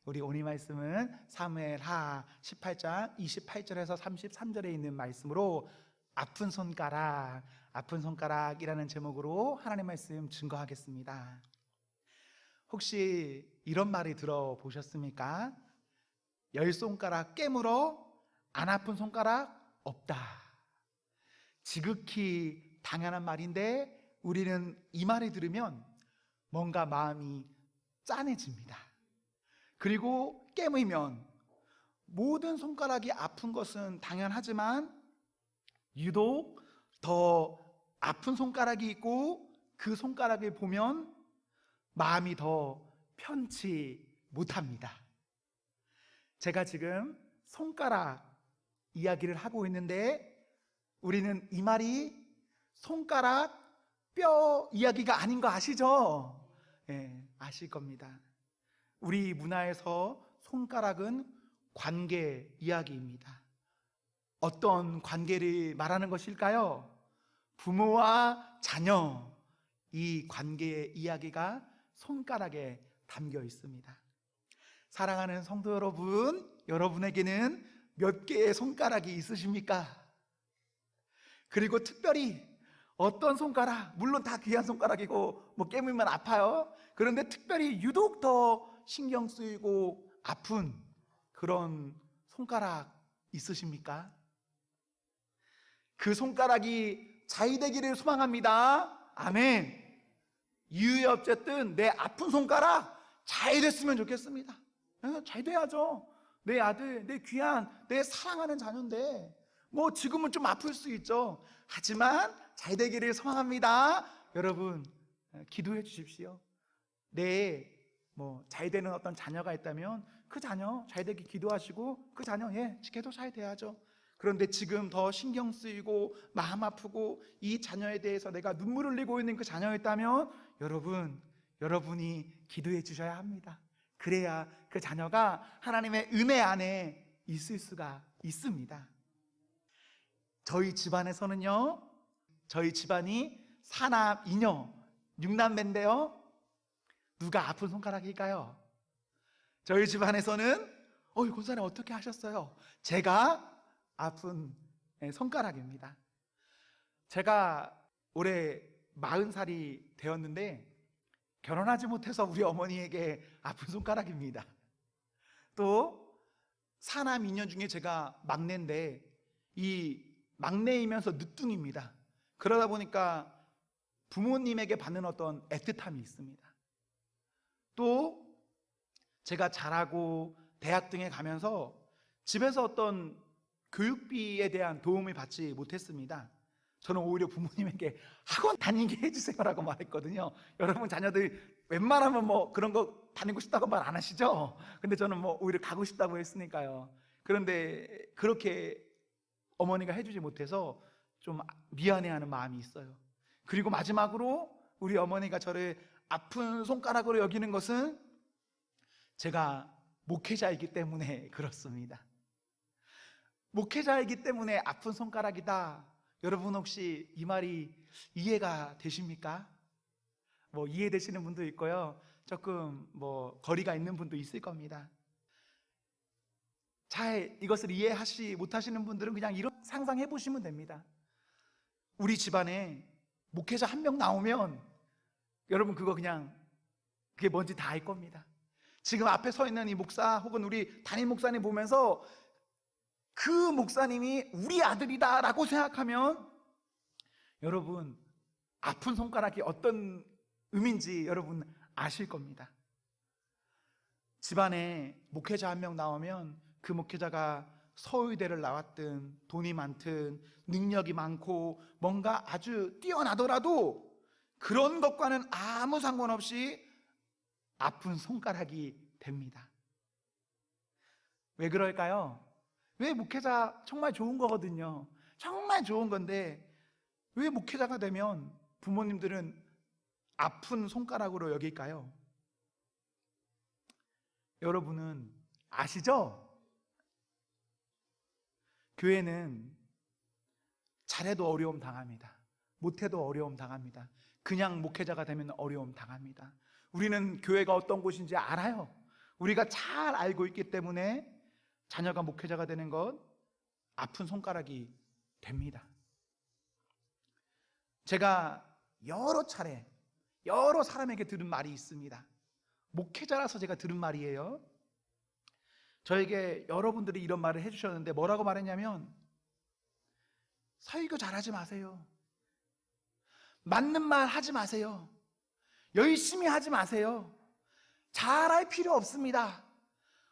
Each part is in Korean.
우리 오늘 말씀은 사무엘하 18장 28절에서 33절에 있는 말씀으로 아픈 손가락이라는 제목으로 하나님의 말씀 증거하겠습니다. 혹시 이런 말이 들어보셨습니까? 10손가락 깨물어 안 아픈 손가락 없다. 지극히 당연한 말인데 우리는 이 말을 들으면 뭔가 마음이 짠해집니다. 그리고 깨물면 모든 손가락이 아픈 것은 당연하지만 유독 더 아픈 손가락이 있고 그 손가락을 보면 마음이 더 편치 못합니다. 제가 지금 손가락 이야기를 하고 있는데 우리는 이 말이 손가락 뼈 이야기가 아닌 거 아시죠? 네, 아실 겁니다. 우리 문화에서 손가락은 관계 이야기입니다. 어떤 관계를 말하는 것일까요? 부모와 자녀, 이 관계의 이야기가 손가락에 담겨 있습니다. 사랑하는 성도 여러분, 여러분에게는 몇 개의 손가락이 있으십니까? 그리고 특별히 어떤 손가락, 물론 다 귀한 손가락이고 깨물면 아파요. 그런데 특별히 유독 더 신경 쓰이고 아픈 그런 손가락 있으십니까? 그 손가락이 잘 되기를 소망합니다. 아멘. 이유에 어쨌든 내 아픈 손가락 잘 됐으면 좋겠습니다. 잘 돼야죠. 내 아들, 내 귀한, 내 사랑하는 자녀인데 지금은 좀 아플 수 있죠. 하지만 잘 되기를 소망합니다. 여러분 기도해 주십시오. 잘 되는 어떤 자녀가 있다면 그 자녀 잘 되기 기도하시고 그 자녀 걔도 잘 돼야죠. 그런데 지금 더 신경 쓰이고 마음 아프고 이 자녀에 대해서 내가 눈물 흘리고 있는 그 자녀였다면 여러분이 기도해 주셔야 합니다. 그래야 그 자녀가 하나님의 은혜 안에 있을 수가 있습니다. 저희 집안에서는요, 저희 집안이 사남 2녀 6남매인데요 누가 아픈 손가락일까요? 저희 집안에서는 권사님 어떻게 하셨어요? 제가 아픈 손가락입니다. 제가 올해 40살이 되었는데 결혼하지 못해서 우리 어머니에게 아픈 손가락입니다. 또 사남 2녀 중에 제가 막내인데 이 막내이면서 늦둥입니다. 그러다 보니까 부모님에게 받는 어떤 애틋함이 있습니다. 또 제가 자라고 대학 등에 가면서 집에서 어떤 교육비에 대한 도움을 받지 못했습니다. 저는 오히려 부모님에게 학원 다니게 해주세요라고 말했거든요. 여러분 자녀들 웬만하면 그런 거 다니고 싶다고 말 안 하시죠? 근데 저는 오히려 가고 싶다고 했으니까요. 그런데 그렇게 어머니가 해주지 못해서 좀 미안해하는 마음이 있어요. 그리고 마지막으로 우리 어머니가 저를 아픈 손가락으로 여기는 것은 제가 목회자이기 때문에 그렇습니다. 목회자이기 때문에 아픈 손가락이다. 여러분 혹시 이 말이 이해가 되십니까? 이해되시는 분도 있고요. 조금 거리가 있는 분도 있을 겁니다. 잘 이것을 이해하시 못하시는 분들은 그냥 이런 상상해 보시면 됩니다. 우리 집안에 목회자 한 명 나오면 여러분 그게 뭔지 다 알 겁니다. 지금 앞에 서 있는 이 목사 혹은 우리 담임 목사님 보면서 그 목사님이 우리 아들이다 라고 생각하면 여러분 아픈 손가락이 어떤 의미인지 여러분 아실 겁니다. 집안에 목회자 한 명 나오면 그 목회자가 서울대를 나왔든 돈이 많든 능력이 많고 뭔가 아주 뛰어나더라도 그런 것과는 아무 상관없이 아픈 손가락이 됩니다. 왜 그럴까요? 왜 목회자 정말 좋은 거거든요. 정말 좋은 건데 왜 목회자가 되면 부모님들은 아픈 손가락으로 여길까요? 여러분은 아시죠? 교회는 잘해도 어려움 당합니다. 못해도 어려움 당합니다. 그냥 목회자가 되면 어려움 당합니다. 우리는 교회가 어떤 곳인지 알아요. 우리가 잘 알고 있기 때문에 자녀가 목회자가 되는 것 아픈 손가락이 됩니다. 제가 여러 차례 여러 사람에게 들은 말이 있습니다. 목회자라서 제가 들은 말이에요. 저에게 여러분들이 이런 말을 해주셨는데 뭐라고 말했냐면, 설교 잘하지 마세요. 맞는 말 하지 마세요. 열심히 하지 마세요. 잘할 필요 없습니다.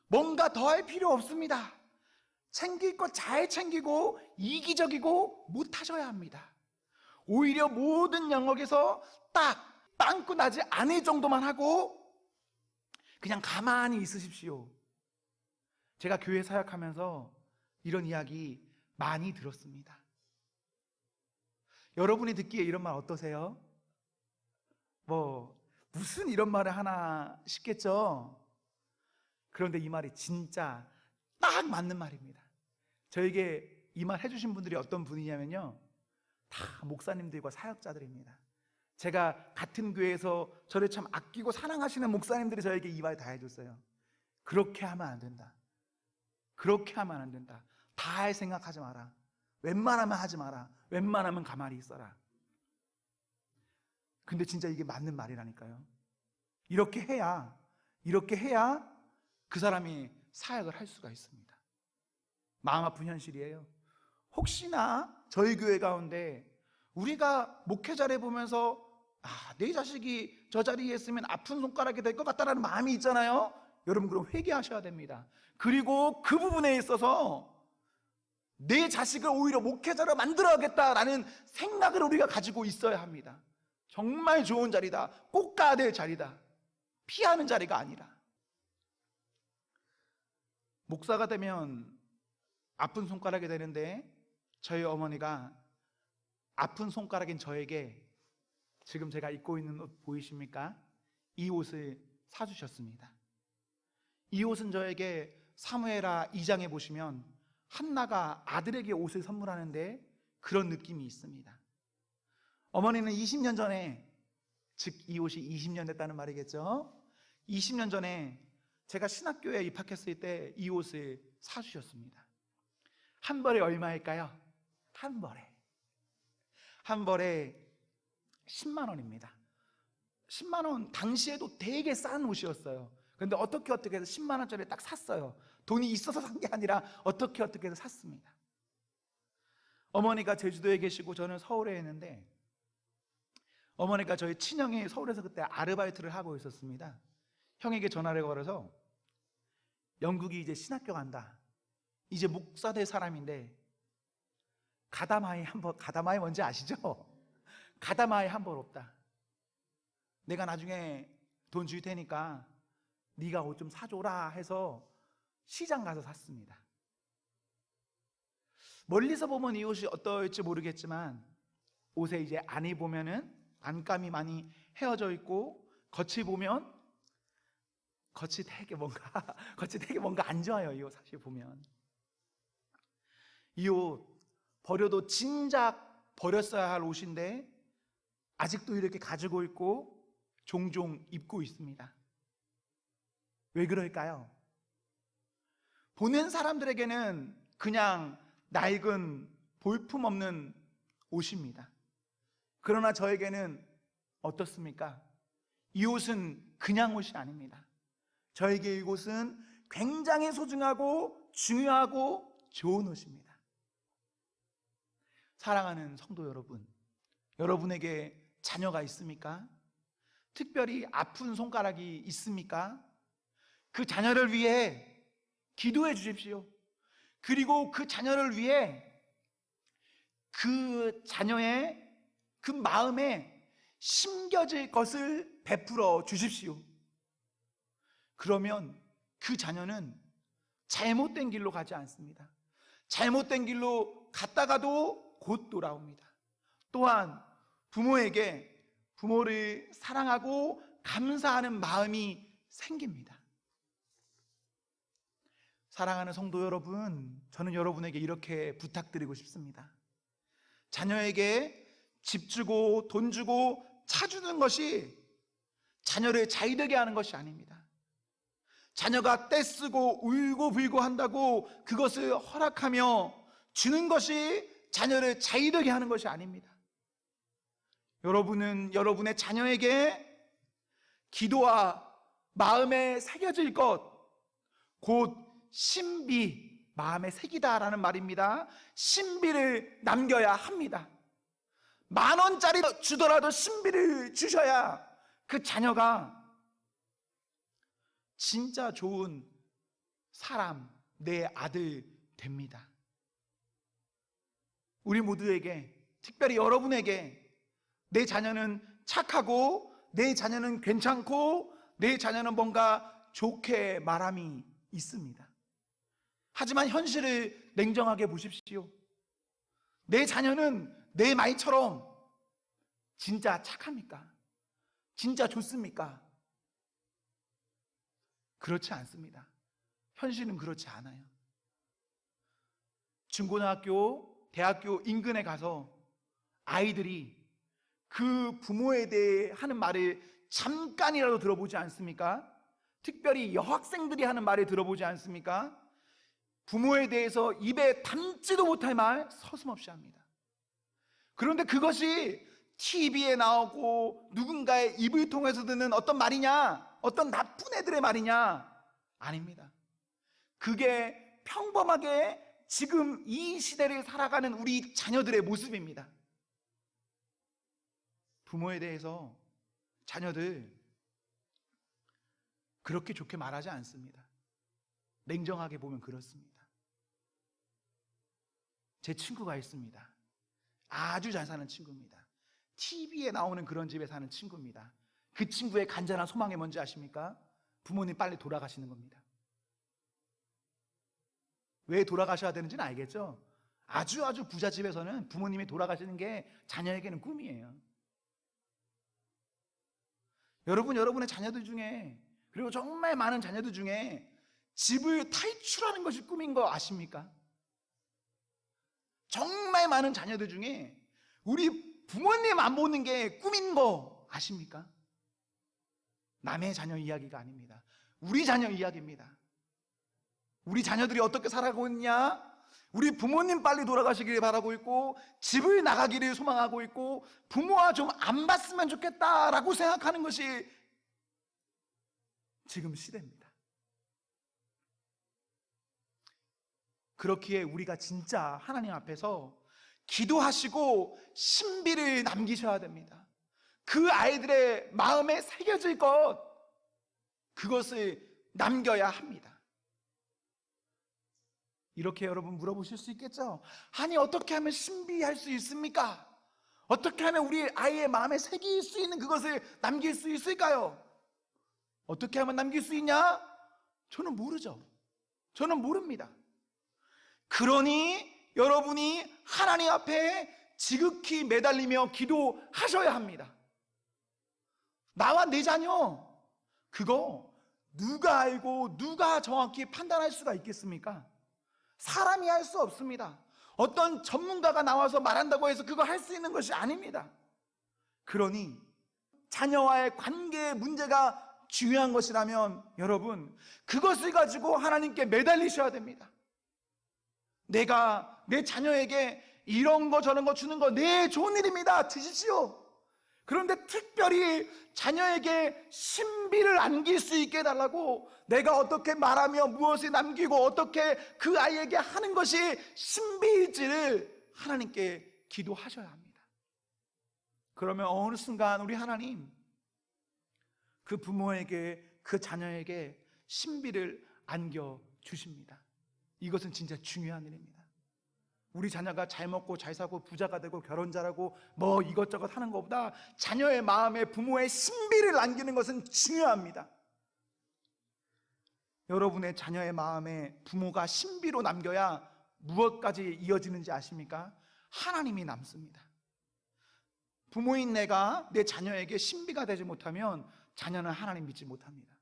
뭔가 더 할 필요 없습니다. 챙길 것 잘 챙기고 이기적이고 못하셔야 합니다. 오히려 모든 영역에서 딱 빵꾸 나지 않을 정도만 하고 그냥 가만히 있으십시오. 제가 교회 사역하면서 이런 이야기 많이 들었습니다. 여러분이 듣기에 이런 말 어떠세요? 무슨 이런 말을 하나 싶겠죠? 그런데 이 말이 진짜 딱 맞는 말입니다. 저에게 이 말 해주신 분들이 어떤 분이냐면요, 다 목사님들과 사역자들입니다. 제가 같은 교회에서 저를 참 아끼고 사랑하시는 목사님들이 저에게 이 말 다 해줬어요. 그렇게 하면 안 된다. 그렇게 하면 안 된다. 다 할 생각하지 마라. 웬만하면 하지 마라. 웬만하면 가만히 있어라. 근데 진짜 이게 맞는 말이라니까요. 이렇게 해야 그 사람이 사역을 할 수가 있습니다. 마음 아픈 현실이에요. 혹시나 저희 교회 가운데 우리가 목회자를 보면서 내 자식이 저 자리에 있으면 아픈 손가락이 될 것 같다라는 마음이 있잖아요. 여러분, 그럼 회개하셔야 됩니다. 그리고 그 부분에 있어서 내 자식을 오히려 목회자로 만들어야겠다라는 생각을 우리가 가지고 있어야 합니다. 정말 좋은 자리다. 꼭 가야 될 자리다. 피하는 자리가 아니라. 목사가 되면 아픈 손가락이 되는데 저희 어머니가 아픈 손가락인 저에게 지금 제가 입고 있는 옷 보이십니까? 이 옷을 사주셨습니다. 이 옷은 저에게 사무엘하 2장에 보시면 한나가 아들에게 옷을 선물하는데 그런 느낌이 있습니다. 어머니는 20년 전에, 즉 이 옷이 20년 됐다는 말이겠죠. 20년 전에 제가 신학교에 입학했을 때 이 옷을 사주셨습니다. 한 벌에 얼마일까요? 한 벌에 10만 원입니다. 10만 원 당시에도 되게 싼 옷이었어요. 그런데 어떻게 해서 10만 원짜리 딱 샀어요. 돈이 있어서 산 게 아니라 어떻게 해서 샀습니다. 어머니가 제주도에 계시고 저는 서울에 있는데, 어머니가 저희 친형이 서울에서 그때 아르바이트를 하고 있었습니다. 형에게 전화를 걸어서 영국이 이제 신학교 간다. 이제 목사 될 사람인데 가다마이 뭔지 아시죠? 가다마이 한 벌 없다. 내가 나중에 돈 줄 테니까 네가 옷 좀 사줘라 해서 시장 가서 샀습니다. 멀리서 보면 이 옷이 어떨지 모르겠지만 옷에 이제 안에 보면은 안감이 많이 헤어져 있고 겉이 보면 겉이 되게 뭔가 안 좋아요. 이 옷 사실 보면 이 옷 버려도 진작 버렸어야 할 옷인데 아직도 이렇게 가지고 있고 종종 입고 있습니다. 왜 그럴까요? 보는 사람들에게는 그냥 낡은 볼품없는 옷입니다. 그러나 저에게는 어떻습니까? 이 옷은 그냥 옷이 아닙니다. 저에게 이 옷은 굉장히 소중하고 중요하고 좋은 옷입니다. 사랑하는 성도 여러분, 여러분에게 자녀가 있습니까? 특별히 아픈 손가락이 있습니까? 그 자녀를 위해 기도해 주십시오. 그리고 그 자녀를 위해 그 자녀의 그 마음에 심겨질 것을 베풀어 주십시오. 그러면 그 자녀는 잘못된 길로 가지 않습니다. 잘못된 길로 갔다가도 곧 돌아옵니다. 또한 부모를 사랑하고 감사하는 마음이 생깁니다. 사랑하는 성도 여러분, 저는 여러분에게 이렇게 부탁드리고 싶습니다. 자녀에게 집 주고 돈 주고 차 주는 것이 자녀를 잘 되게 하는 것이 아닙니다. 자녀가 떼쓰고 울고 불고 한다고 그것을 허락하며 주는 것이 자녀를 자유되게 하는 것이 아닙니다. 여러분은 여러분의 자녀에게 기도와 마음에 새겨질 것, 곧 신비, 마음에 새기다라는 말입니다. 신비를 남겨야 합니다. 10,000원짜리 주더라도 신비를 주셔야 그 자녀가 진짜 좋은 사람, 내 아들 됩니다. 우리 모두에게, 특별히 여러분에게 내 자녀는 착하고 내 자녀는 괜찮고 내 자녀는 뭔가 좋게 말함이 있습니다. 하지만 현실을 냉정하게 보십시오. 내 자녀는 내 말처럼 진짜 착합니까? 진짜 좋습니까? 그렇지 않습니다. 현실은 그렇지 않아요. 중고등학교, 대학교 인근에 가서 아이들이 그 부모에 대해 하는 말을 잠깐이라도 들어보지 않습니까? 특별히 여학생들이 하는 말을 들어보지 않습니까? 부모에 대해서 입에 담지도 못할 말 서슴없이 합니다. 그런데 그것이 TV에 나오고 누군가의 입을 통해서 듣는 어떤 말이냐? 어떤 나쁜 애들의 말이냐? 아닙니다. 그게 평범하게 지금 이 시대를 살아가는 우리 자녀들의 모습입니다. 부모에 대해서 자녀들 그렇게 좋게 말하지 않습니다. 냉정하게 보면 그렇습니다. 제 친구가 있습니다. 아주 잘 사는 친구입니다. TV에 나오는 그런 집에 사는 친구입니다. 그 친구의 간절한 소망이 뭔지 아십니까? 부모님 빨리 돌아가시는 겁니다. 왜 돌아가셔야 되는지는 알겠죠? 아주 부잣집에서는 부모님이 돌아가시는 게 자녀에게는 꿈이에요. 여러분의 자녀들 중에, 그리고 정말 많은 자녀들 중에 집을 탈출하는 것이 꿈인 거 아십니까? 정말 많은 자녀들 중에 우리 부모님 안 보는 게 꿈인 거 아십니까? 남의 자녀 이야기가 아닙니다. 우리 자녀 이야기입니다. 우리 자녀들이 어떻게 살아가고 있냐? 우리 부모님 빨리 돌아가시길 바라고 있고, 집을 나가기를 소망하고 있고, 부모와 좀 안 봤으면 좋겠다라고 생각하는 것이 지금 시대입니다. 그렇기에 우리가 진짜 하나님 앞에서 기도하시고 신비를 남기셔야 됩니다. 그 아이들의 마음에 새겨질 것, 그것을 남겨야 합니다. 이렇게 여러분 물어보실 수 있겠죠? 아니, 어떻게 하면 신비할 수 있습니까? 어떻게 하면 우리 아이의 마음에 새길 수 있는 그것을 남길 수 있을까요? 어떻게 하면 남길 수 있냐? 저는 모르죠. 저는 모릅니다. 그러니 여러분이 하나님 앞에 지극히 매달리며 기도하셔야 합니다. 나와 내 자녀, 그거 누가 알고 누가 정확히 판단할 수가 있겠습니까? 사람이 할 수 없습니다. 어떤 전문가가 나와서 말한다고 해서 그거 할 수 있는 것이 아닙니다. 그러니 자녀와의 관계의 문제가 중요한 것이라면 여러분, 그것을 가지고 하나님께 매달리셔야 됩니다. 내가 내 자녀에게 이런 거 저런 거 주는 거 네, 좋은 일입니다. 드십시오. 그런데 특별히 자녀에게 신비를 안길 수 있게 해달라고, 내가 어떻게 말하며 무엇을 남기고 어떻게 그 아이에게 하는 것이 신비일지를 하나님께 기도하셔야 합니다. 그러면 어느 순간 우리 하나님 그 부모에게, 그 자녀에게 신비를 안겨주십니다. 이것은 진짜 중요한 일입니다. 우리 자녀가 잘 먹고 잘 사고 부자가 되고 결혼 잘하고 뭐 이것저것 하는 것보다 자녀의 마음에 부모의 신비를 남기는 것은 중요합니다. 여러분의 자녀의 마음에 부모가 신비로 남겨야 무엇까지 이어지는지 아십니까? 하나님이 남습니다. 부모인 내가 내 자녀에게 신비가 되지 못하면 자녀는 하나님 믿지 못합니다.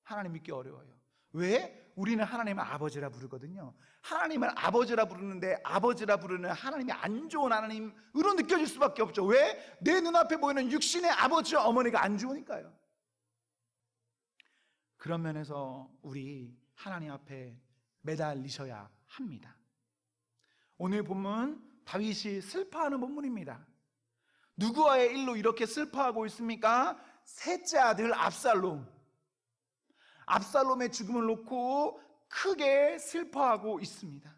하나님 믿기 어려워요. 왜? 우리는 하나님을 아버지라 부르거든요. 하나님을 아버지라 부르는데 아버지라 부르는 하나님이 안 좋은 하나님으로 느껴질 수밖에 없죠. 왜? 내 눈앞에 보이는 육신의 아버지와 어머니가 안 좋으니까요. 그런 면에서 우리 하나님 앞에 매달리셔야 합니다. 오늘 본문 다윗이 슬퍼하는 본문입니다. 누구와의 일로 이렇게 슬퍼하고 있습니까? 셋째 아들 압살롬의 죽음을 놓고 크게 슬퍼하고 있습니다.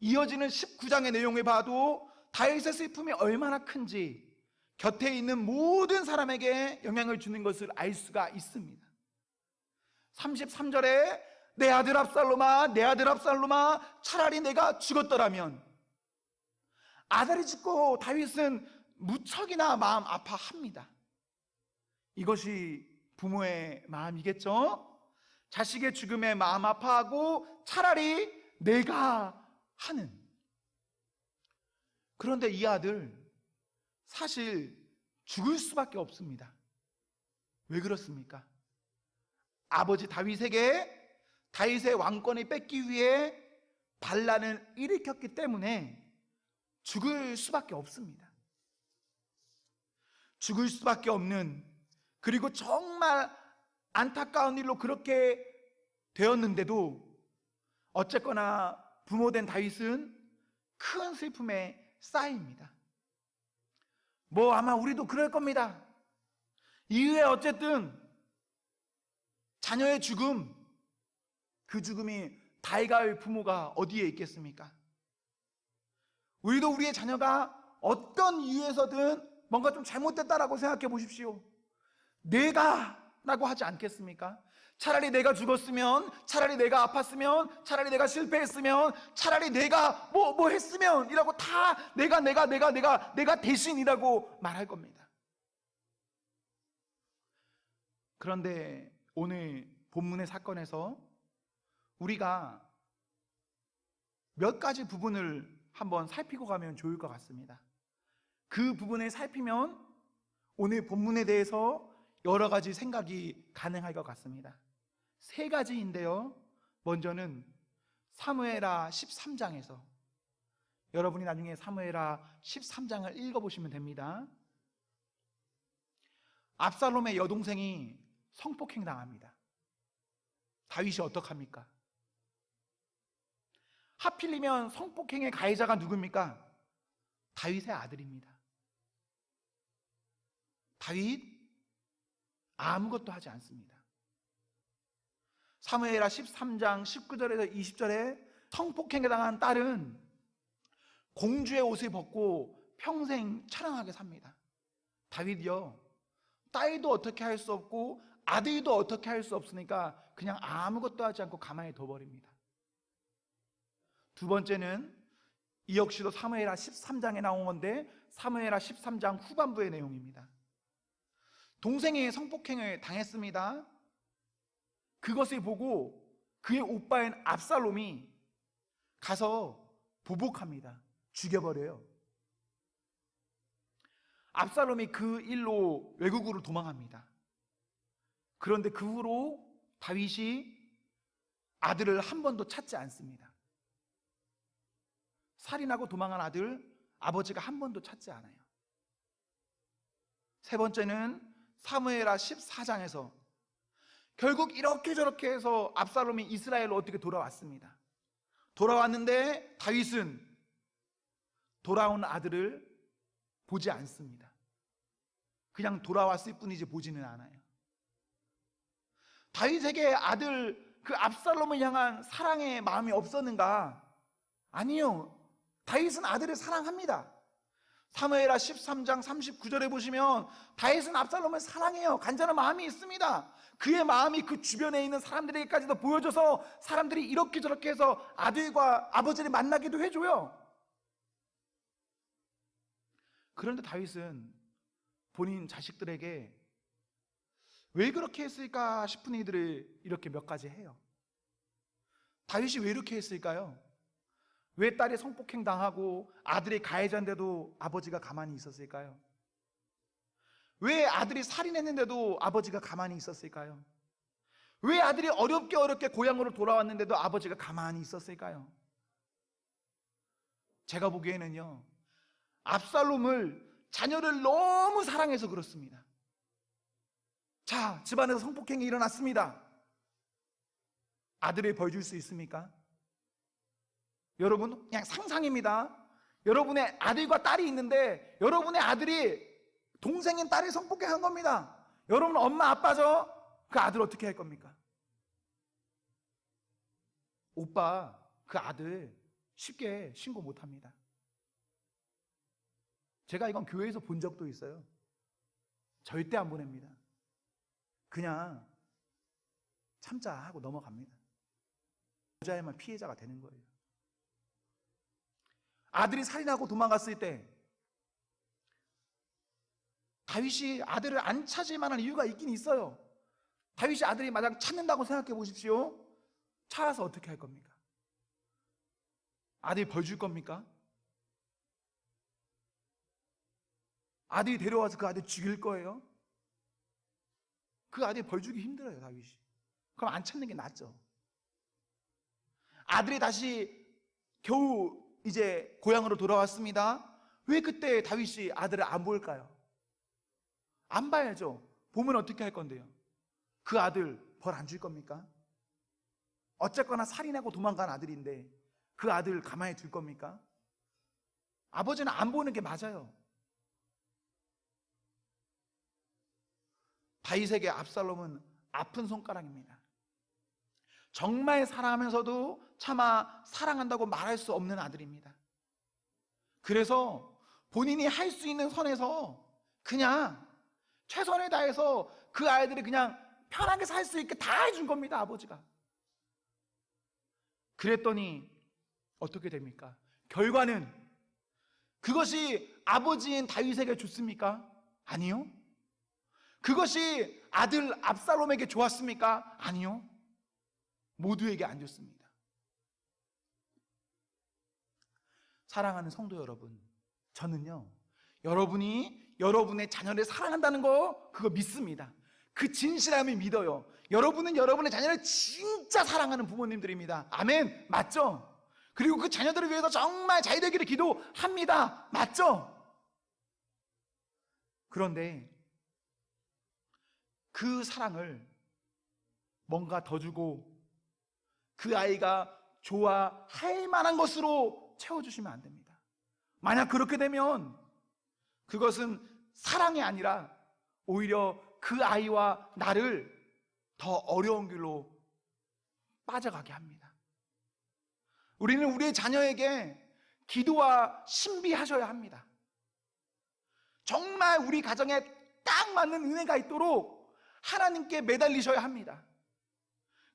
이어지는 19장의 내용을 봐도 다윗의 슬픔이 얼마나 큰지 곁에 있는 모든 사람에게 영향을 주는 것을 알 수가 있습니다. 33절에 내 아들 압살롬아 차라리 내가 죽었더라면. 아들이 죽고 다윗은 무척이나 마음 아파합니다. 이것이 부모의 마음이겠죠? 자식의 죽음에 마음 아파하고 차라리 내가 하는. 그런데 이 아들 사실 죽을 수밖에 없습니다. 왜 그렇습니까? 아버지 다윗의 왕권을 뺏기 위해 반란을 일으켰기 때문에 죽을 수밖에 없습니다. 죽을 수밖에 없는, 그리고 정말 안타까운 일로 그렇게 되었는데도 어쨌거나 부모된 다윗은 큰 슬픔에 쌓입니다. 아마 우리도 그럴 겁니다. 이후에 어쨌든 자녀의 죽음, 그 죽음이 달가울 부모가 어디에 있겠습니까? 우리도 우리의 자녀가 어떤 이유에서든 뭔가 좀 잘못됐다라고 생각해 보십시오. 라고 하지 않겠습니까? 차라리 내가 죽었으면, 차라리 내가 아팠으면, 차라리 내가 실패했으면, 차라리 내가 뭐 했으면 이라고 다 내가 대신이라고 말할 겁니다. 그런데 오늘 본문의 사건에서 우리가 몇 가지 부분을 한번 살피고 가면 좋을 것 같습니다. 그 부분을 살피면 오늘 본문에 대해서 여러 가지 생각이 가능할 것 같습니다. 세 가지인데요. 먼저는 사무엘하 13장에서, 여러분이 나중에 사무엘하 13장을 읽어보시면 됩니다. 압살롬의 여동생이 성폭행 당합니다. 다윗이 어떡합니까? 하필이면 성폭행의 가해자가 누굽니까? 다윗의 아들입니다. 다윗 아무것도 하지 않습니다. 사무엘하 13장 19절에서 20절에 성폭행에 당한 딸은 공주의 옷을 벗고 평생 처량하게 삽니다. 다윗이요, 딸도 어떻게 할 수 없고 아들도 어떻게 할 수 없으니까 그냥 아무것도 하지 않고 가만히 둬버립니다. 두 번째는 이 역시도 사무엘하 13장에 나온 건데 사무엘하 13장 후반부의 내용입니다. 동생이 성폭행을 당했습니다. 그것을 보고 그의 오빠인 압살롬이 가서 보복합니다. 죽여버려요. 압살롬이 그 일로 외국으로 도망합니다. 그런데 그 후로 다윗이 아들을 한 번도 찾지 않습니다. 살인하고 도망한 아들, 아버지가 한 번도 찾지 않아요. 세 번째는 사무엘하 14장에서 결국 이렇게 저렇게 해서 압살롬이 이스라엘로 어떻게 돌아왔습니다. 돌아왔는데 다윗은 돌아온 아들을 보지 않습니다. 그냥 돌아왔을 뿐이지 보지는 않아요. 다윗에게 아들 그 압살롬을 향한 사랑의 마음이 없었는가? 아니요. 다윗은 아들을 사랑합니다. 사무엘하 13장 39절에 보시면 다윗은 압살롬을 사랑해요. 간절한 마음이 있습니다. 그의 마음이 그 주변에 있는 사람들에게까지도 보여져서 사람들이 이렇게 저렇게 해서 아들과 아버지를 만나기도 해줘요. 그런데 다윗은 본인 자식들에게 왜 그렇게 했을까 싶은 일들을 이렇게 몇 가지 해요. 다윗이 왜 이렇게 했을까요? 왜 딸이 성폭행 당하고 아들이 가해자인데도 아버지가 가만히 있었을까요? 왜 아들이 살인했는데도 아버지가 가만히 있었을까요? 왜 아들이 어렵게 고향으로 돌아왔는데도 아버지가 가만히 있었을까요? 제가 보기에는요, 압살롬을 자녀를 너무 사랑해서 그렇습니다. 자, 집안에서 성폭행이 일어났습니다. 아들을 벌 줄 수 있습니까? 여러분, 그냥 상상입니다. 여러분의 아들과 딸이 있는데 여러분의 아들이 동생인 딸을 성폭행한 겁니다. 여러분 엄마 아빠죠? 그 아들 어떻게 할 겁니까? 오빠 그 아들 쉽게 신고 못합니다. 제가 이건 교회에서 본 적도 있어요. 절대 안 보냅니다. 그냥 참자 하고 넘어갑니다. 여자애만 피해자가 되는 거예요. 아들이 살인하고 도망갔을 때 다윗이 아들을 안 찾을 만한 이유가 있긴 있어요. 다윗이 아들이 만약 찾는다고 생각해 보십시오. 찾아서 어떻게 할 겁니까? 아들이 벌 줄 겁니까? 아들이 데려와서 그 아들 죽일 거예요? 그 아들이 벌 주기 힘들어요, 다윗이. 그럼 안 찾는 게 낫죠. 아들이 다시 겨우 이제 고향으로 돌아왔습니다. 왜 그때 다윗이 아들을 안 볼까요? 안 봐야죠. 보면 어떻게 할 건데요? 그 아들 벌 안 줄 겁니까? 어쨌거나 살인하고 도망간 아들인데 그 아들 가만히 둘 겁니까? 아버지는 안 보는 게 맞아요. 다윗에게 압살롬은 아픈 손가락입니다. 정말 사랑하면서도 차마 사랑한다고 말할 수 없는 아들입니다. 그래서 본인이 할 수 있는 선에서 그냥 최선을 다해서 그 아이들이 그냥 편하게 살 수 있게 다 해준 겁니다, 아버지가. 그랬더니 어떻게 됩니까? 결과는 그것이 아버지인 다윗에게 좋습니까? 아니요. 그것이 아들 압살롬에게 좋았습니까? 아니요. 모두에게 안 좋습니다. 사랑하는 성도 여러분, 저는요 여러분이 여러분의 자녀를 사랑한다는 거 그거 믿습니다. 그 진실함을 믿어요. 여러분은 여러분의 자녀를 진짜 사랑하는 부모님들입니다. 아멘. 맞죠? 그리고 그 자녀들을 위해서 정말 잘 되기를 기도합니다. 맞죠? 그런데 그 사랑을 뭔가 더 주고 그 아이가 좋아할 만한 것으로 채워주시면 안 됩니다. 만약 그렇게 되면 그것은 사랑이 아니라 오히려 그 아이와 나를 더 어려운 길로 빠져가게 합니다. 우리는 우리의 자녀에게 기도와 신비하셔야 합니다. 정말 우리 가정에 딱 맞는 은혜가 있도록 하나님께 매달리셔야 합니다.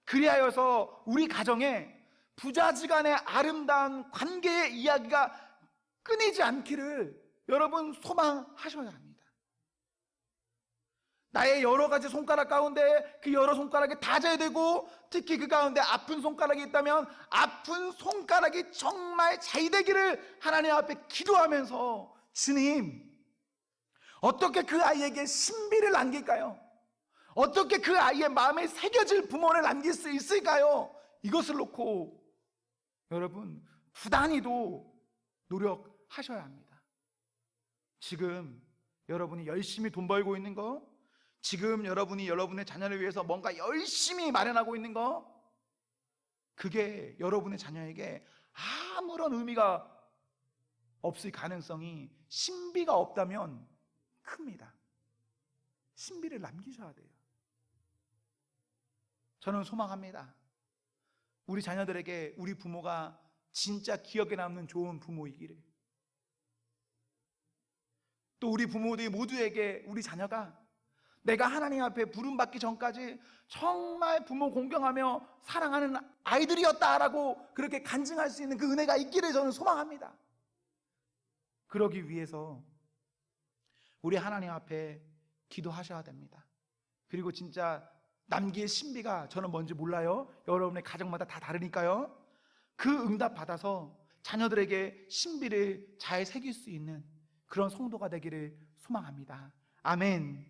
그리하여서 우리 가정에 부자지간의 아름다운 관계의 이야기가 끊이지 않기를 여러분 소망하셔야 합니다. 나의 여러 가지 손가락 가운데 그 여러 손가락이 다 잘 되고 특히 그 가운데 아픈 손가락이 있다면 아픈 손가락이 정말 잘 되기를 하나님 앞에 기도하면서 주님, 어떻게 그 아이에게 신비를 남길까요? 어떻게 그 아이의 마음에 새겨질 부모를 남길 수 있을까요? 이것을 놓고 여러분 부단히도 노력하셔야 합니다. 지금 여러분이 열심히 돈 벌고 있는 거, 지금 여러분이 여러분의 자녀를 위해서 뭔가 열심히 마련하고 있는 거, 그게 여러분의 자녀에게 아무런 의미가 없을 가능성이 신비가 없다면 큽니다. 신비를 남기셔야 돼요. 저는 소망합니다. 우리 자녀들에게 우리 부모가 진짜 기억에 남는 좋은 부모이기를. 또 우리 부모들 모두에게 우리 자녀가 내가 하나님 앞에 부름받기 전까지 정말 부모 공경하며 사랑하는 아이들이었다라고 그렇게 간증할 수 있는 그 은혜가 있기를 저는 소망합니다. 그러기 위해서 우리 하나님 앞에 기도하셔야 됩니다. 그리고 진짜 남길 신비가 저는 뭔지 몰라요. 여러분의 가정마다 다 다르니까요. 그 응답 받아서 자녀들에게 신비를 잘 새길 수 있는 그런 성도가 되기를 소망합니다. 아멘.